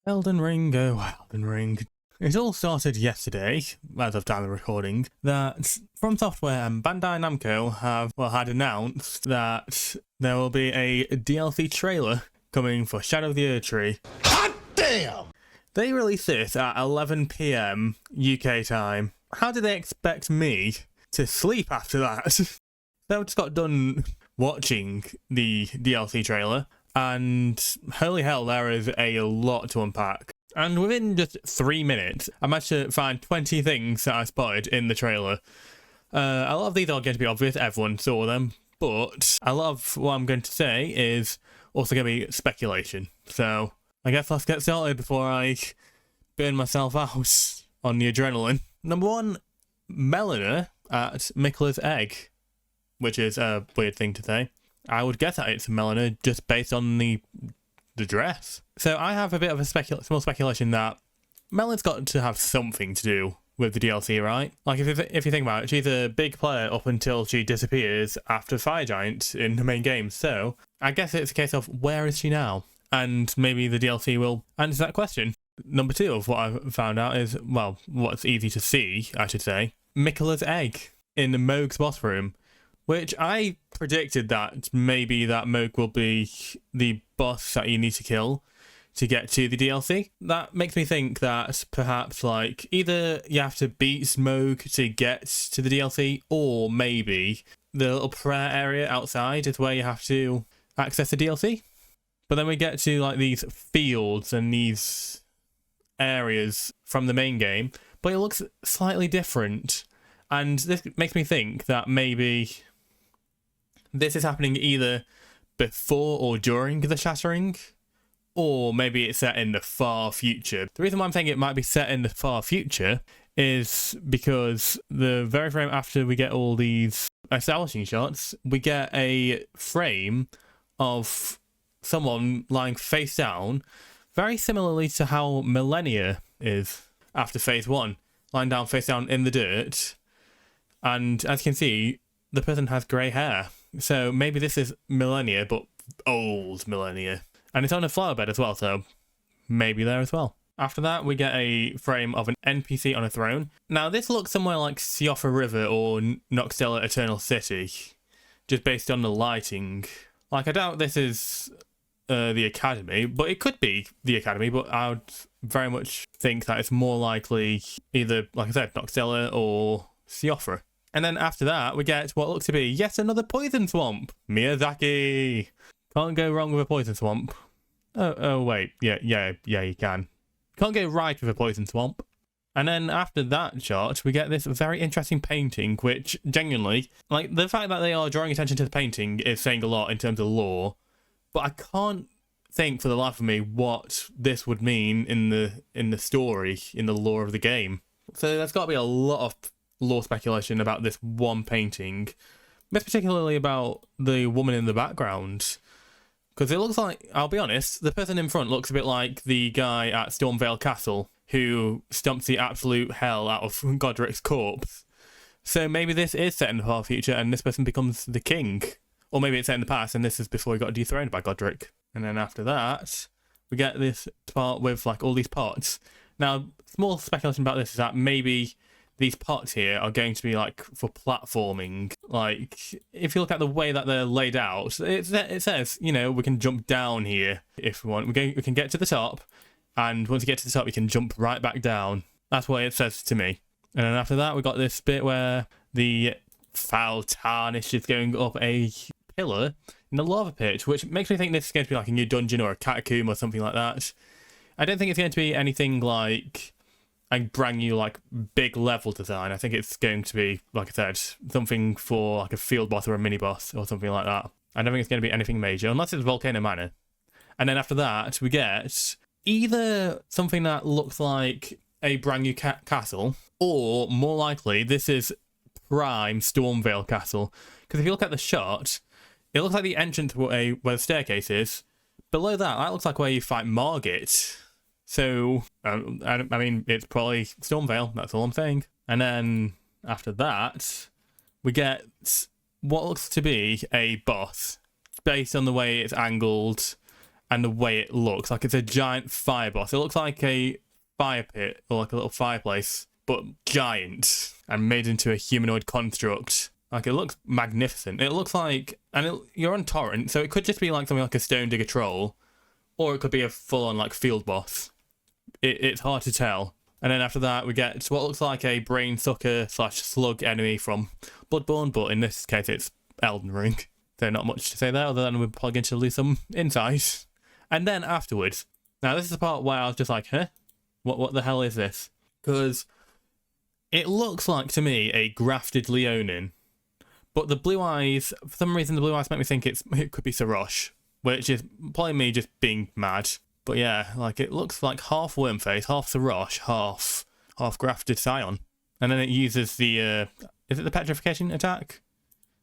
Elden Ring, oh, Elden Ring. It all started yesterday, as of time of recording, that From Software and Bandai Namco had announced that there will be a DLC trailer coming for Shadow of the Erdtree. Hot damn! They released this at 11 PM UK time. How did they expect me to sleep after that? So I just got done watching the DLC trailer, and holy hell, there is a lot to unpack. And within just 3 minutes, I managed to find 20 things that I spotted in the trailer. A lot of these are going to be obvious, everyone saw them, but a lot of what I'm going to say is also going to be speculation. So I guess let's get started before I burn myself out on the adrenaline. Number one, Melina at Mikla's egg, which is a weird thing to say. I would guess that it's Melina just based on the dress. So I have a bit of a small speculation that Melina's got to have something to do with the DLC, right? Like, if you think about it, she's a big player up until she disappears after Fire Giant in the main game. So I guess it's a case of where is she now? And maybe the DLC will answer that question. Number two of what I found out is, well, what's easy to see, I should say, Mikla's egg in the Moog's boss room, which I predicted that maybe that Moog will be the boss that you need to kill to get to the DLC. That makes me think that perhaps, like, either you have to beat Moog to get to the DLC, or maybe the little prayer area outside is where you have to access the DLC. But then we get to, like, these fields and these areas from the main game, but it looks slightly different. And this makes me think that maybe this is happening either before or during the Shattering, or maybe it's set in the far future. The reason why I'm saying it might be set in the far future is because the very frame after we get all these establishing shots, we get a frame of someone lying face down, very similarly to how Millennia is after phase 1, lying down face down in the dirt. And as you can see, the person has grey hair. So maybe this is Millennia, but old Millennia. And it's on a flower bed as well, so maybe there as well. After that, we get a frame of an NPC on a throne. Now, this looks somewhere like Siofra River or Noxtella Eternal City, just based on the lighting. Like, I doubt this is the Academy, but it could be the Academy, but I would very much think that it's more likely either, like I said, Noxtella or Siofra. And then after that, we get what looks to be yet another poison swamp. Miyazaki! Can't go wrong with a poison swamp. Oh wait, yeah, you can. Can't go right with a poison swamp. And then after that shot, we get this very interesting painting, which genuinely, like, the fact that they are drawing attention to the painting is saying a lot in terms of lore, but I can't think for the life of me what this would mean in the story, in the lore of the game. So there's got to be a lot of lore speculation about this one painting, but particularly about the woman in the background, because it looks like, I'll be honest, the person in front looks a bit like the guy at Stormvale Castle who stomps the absolute hell out of Godric's corpse. So maybe this is set in the far future and this person becomes the king, or maybe it's set in the past and this is before he got dethroned by Godric. And then after that, we get this part with, like, all these pots. Now, small speculation about this is that maybe these pots here are going to be, like, for platforming. Like, if you look at the way that they're laid out, it says, you know, we can jump down here if we want. We can get to the top, and once you get to the top, you can jump right back down. That's what it says to me. And then after that, we got this bit where the foul tarnish is going up a pillar in the lava pit, which makes me think this is going to be like a new dungeon or a catacomb or something like that. I don't think it's going to be anything like a brand new, like, big level design. I think it's going to be, like I said, something for, like, a field boss or a mini boss or something like that. I don't think it's going to be anything major, unless it's Volcano Manor. And then after that, we get either something that looks like a brand new castle, or more likely, this is prime Stormvale Castle. Because if you look at the shot, it looks like the entrance where the staircase is. Below that looks like where you fight Margit. So, I mean, it's probably Stormvale, that's all I'm saying. And then, after that, we get what looks to be a boss, based on the way it's angled and the way it looks. Like, it's a giant fire boss. It looks like a fire pit or like a little fireplace, but giant and made into a humanoid construct. Like, it looks magnificent. It looks like, you're on torrent, so it could just be like something like a stone digger troll, or it could be a full-on like field boss. It's hard to tell. And then after that, we get what looks like a brain sucker / slug enemy from Bloodborne, but in this case, it's Elden Ring. So not much to say there, other than we're probably going to lose some insight. And then afterwards, now this is the part where I was just like, huh? What the hell is this? Because it looks like, to me, a grafted Leonin. But the blue eyes, for some reason, the blue eyes make me think it could be Sarosh, which is probably me just being mad. But yeah, like, it looks like half Wormface, half Sarosh, half grafted Scion. And then it uses the, is it the petrification attack?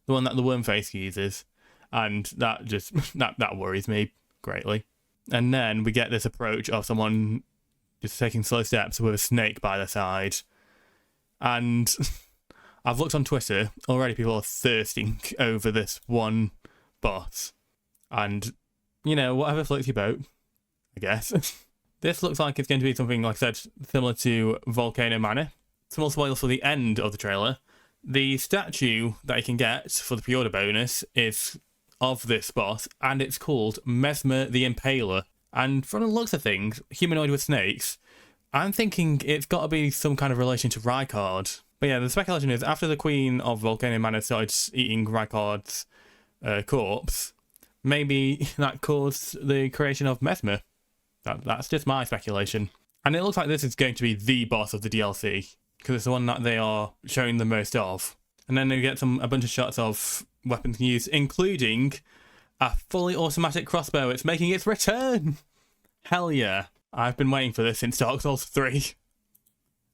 The one that the Wormface uses. And that just, that worries me greatly. And then we get this approach of someone just taking slow steps with a snake by their side. And I've looked on Twitter, already people are thirsting over this one boss. And, you know, whatever floats your boat, I guess. This looks like it's going to be something, like I said, similar to Volcano Manor. Small spoilers for the end of the trailer. The statue that you can get for the pre-order bonus is of this boss, and it's called Mesmer the Impaler. And from the looks of things, humanoid with snakes, I'm thinking it's got to be some kind of relation to Rykard. But yeah, the speculation is after the Queen of Volcano Manor started eating Rykard's corpse, maybe that caused the creation of Mesmer. That's just my speculation. And it looks like this is going to be the boss of the DLC, because it's the one that they are showing the most of. And then they get a bunch of shots of weapons used, including a fully automatic crossbow. It's making its return! Hell yeah. I've been waiting for this since Dark Souls 3.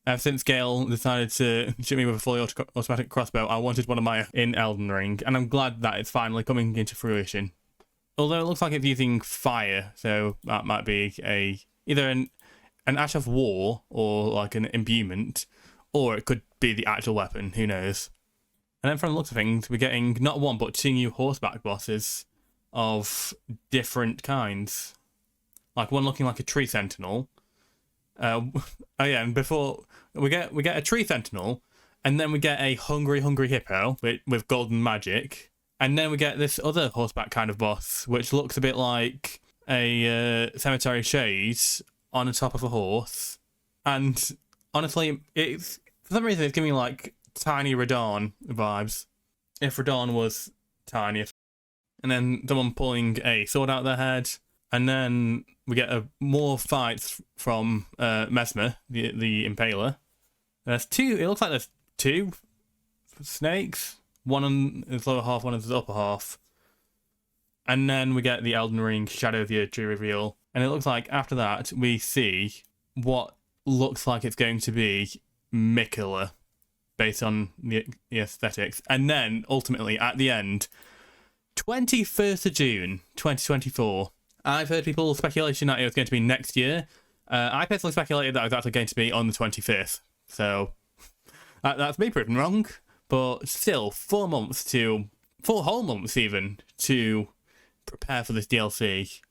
Ever since Gale decided to shoot me with a fully automatic crossbow, I wanted one of my in Elden Ring, and I'm glad that it's finally coming into fruition. Although it looks like it's using fire, so that might be either an Ash of War or like an imbuement, or it could be the actual weapon, who knows. And then from the looks of things, we're getting not one but two new horseback bosses of different kinds. Like one looking like a tree sentinel. Oh yeah, and before we get a tree sentinel, and then we get a hungry hippo with golden magic, and then we get this other horseback kind of boss, which looks a bit like a cemetery shade on the top of a horse. And honestly, it's for some reason it's giving me like tiny Radahn vibes. If Radahn was tiny, and then someone pulling a sword out their head. And then we get more fights from Mesmer, the Impaler. There's two, it looks like there's two snakes. One in his lower half, one in his upper half. And then we get the Elden Ring Shadow of the Erdtree reveal. And it looks like after that, we see what looks like it's going to be Miquella, based on the aesthetics. And then, ultimately, at the end, 21st of June, 2024. I've heard people speculation that it was going to be next year. I personally speculated that it was actually going to be on the 25th. So that's me proven wrong. But still, 4 months 4 whole months even, to prepare for this DLC.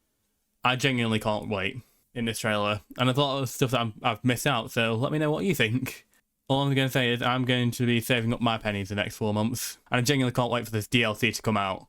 I genuinely can't wait in this trailer. And there's a lot of stuff that I've missed out, so let me know what you think. All I'm going to say is I'm going to be saving up my pennies the next 4 months. And I genuinely can't wait for this DLC to come out.